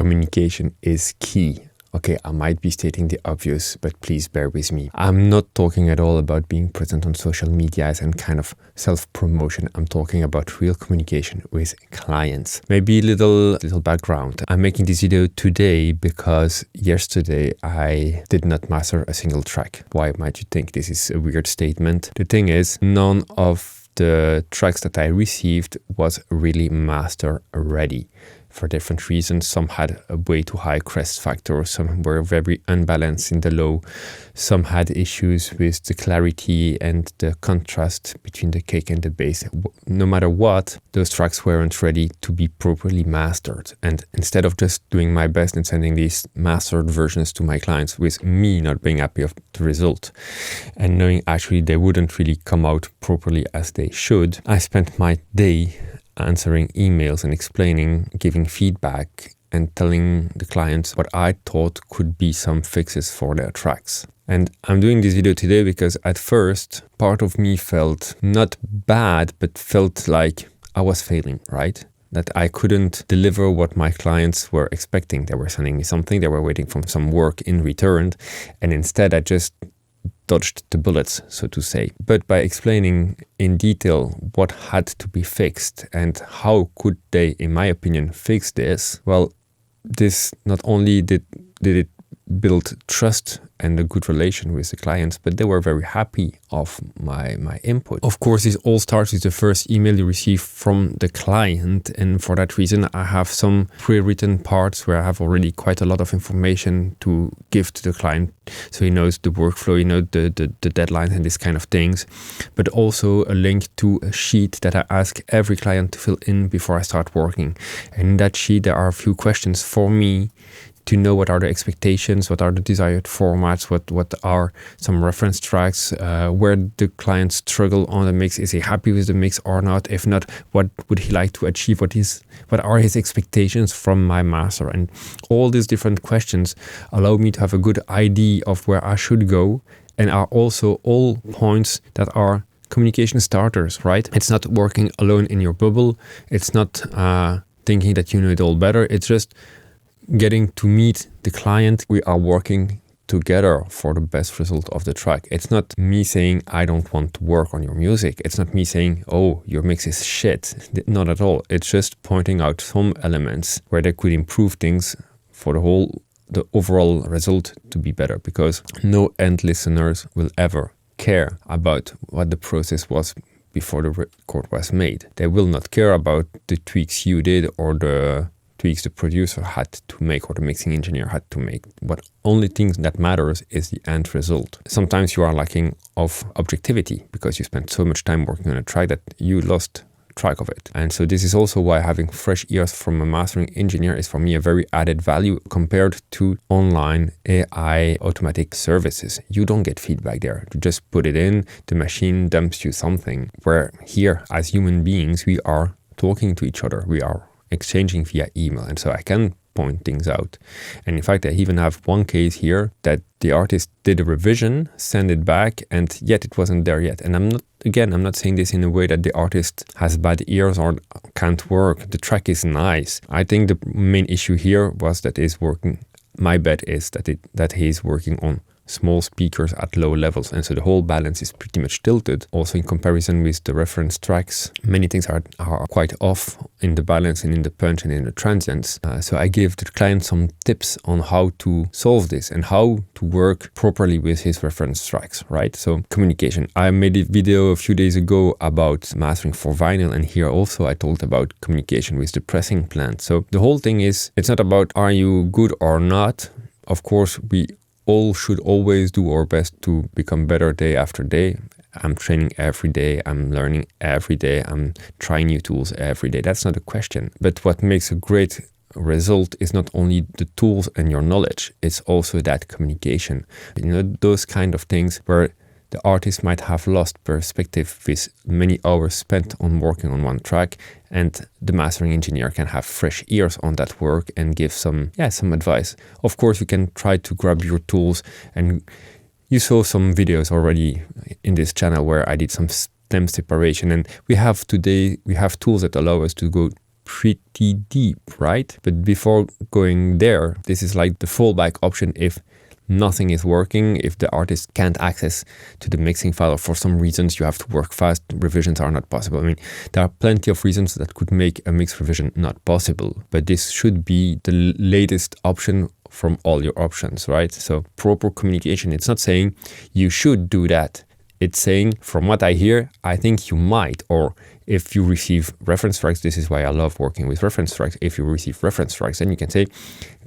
communication is key. Okay, I might be stating the obvious, but please bear with me. I'm not talking at all about being present on social media as and kind of self-promotion. I'm talking about real communication with clients. Maybe a little background. I'm making this video today because yesterday I did not master a single track. Why might you think this is a weird statement? The thing is, none of the tracks that I received was really master ready. For different reasons. Some had a way too high crest factor, some were very unbalanced in the low, some had issues with the clarity and the contrast between the kick and the bass. No matter what, those tracks weren't ready to be properly mastered. And instead of just doing my best and sending these mastered versions to my clients with me not being happy of the result and knowing actually they wouldn't really come out properly as they should, I spent my day answering emails and explaining, giving feedback and telling the clients what I thought could be some fixes for their tracks. And I'm doing this video today because at first part of me felt not bad, but felt like I was failing, right? That I couldn't deliver what my clients were expecting. They were sending me something, they were waiting for some work in return, and instead I just dodged the bullets, so to say. But by explaining in detail what had to be fixed and how could they, in my opinion, fix this, well, this not only did it build trust and a good relation with the clients, but they were very happy of my input. Of course, this all starts with the first email you receive from the client, and for that reason I have some pre-written parts where I have already quite a lot of information to give to the client, so he knows the workflow, he knows the deadlines and this kind of things, but also a link to a sheet that I ask every client to fill in before I start working. And in that sheet there are a few questions for me to know what are the expectations, what are the desired formats, what are some reference tracks, where the client struggle on the mix, is he happy with the mix or not? If not, what would he like to achieve? What are his expectations from my master? And all these different questions allow me to have a good idea of where I should go, and are also all points that are communication starters, right? It's not working alone in your bubble. It's not thinking that you know it all better. It's just getting to meet the client. We are working together for the best result of the track. It's not me saying I don't want to work on your music. It's not me saying, oh, your mix is shit. Not at all. It's just pointing out some elements where they could improve things for the overall result to be better, because no end listeners will ever care about what the process was before the record was made. They will not care about the tweaks you did or the tweaks the producer had to make or the mixing engineer had to make. What only thing that matters is the end result. Sometimes you are lacking of objectivity because you spent so much time working on a track that you lost track of it. And so this is also why having fresh ears from a mastering engineer is for me a very added value compared to online AI automatic services. You don't get feedback there. You just put it in, the machine dumps you something, where here as human beings we are talking to each other. We are exchanging via email, and so I can point things out. And in fact, I even have one case here that the artist did a revision, sent it back, and yet it wasn't there yet. And I'm not saying this in a way that the artist has bad ears or can't work. The track is nice. I think the main issue here was that it's working. My bet is that he's working on small speakers at low levels, and so the whole balance is pretty much tilted. Also in comparison with the reference tracks, many things are quite off in the balance and in the punch and in the transients. So I gave the client some tips on how to solve this and how to work properly with his reference tracks, right? So communication. I made a video a few days ago about mastering for vinyl, and here also I talked about communication with the pressing plant. So the whole thing is, it's not about are you good or not. Of course, we all should always do our best to become better day after day. I'm training every day, I'm learning every day, I'm trying new tools every day. That's not a question. But what makes a great result is not only the tools and your knowledge, it's also that communication. You know, those kind of things where the artist might have lost perspective with many hours spent on working on one track, and the mastering engineer can have fresh ears on that work and give some advice. Of course, you can try to grab your tools, and you saw some videos already in this channel where I did some stem separation, and we have tools that allow us to go pretty deep, right? But before going there, this is like the fallback option if nothing is working, if the artist can't access to the mixing file, or for some reasons you have to work fast, revisions are not possible. I mean, there are plenty of reasons that could make a mix revision not possible, but this should be the latest option from all your options, right? So proper communication, it's not saying you should do that. It's saying, from what I hear, I think you might, or if you receive reference tracks, this is why I love working with reference tracks. If you receive reference tracks, then you can say,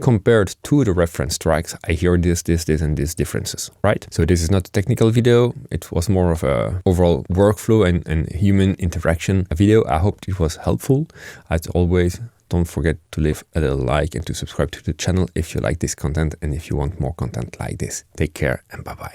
compared to the reference tracks, I hear this, and these differences, right? So this is not a technical video. It was more of a overall workflow and human interaction video. I hope it was helpful. As always, don't forget to leave a little like and to subscribe to the channel if you like this content and if you want more content like this. Take care and bye-bye.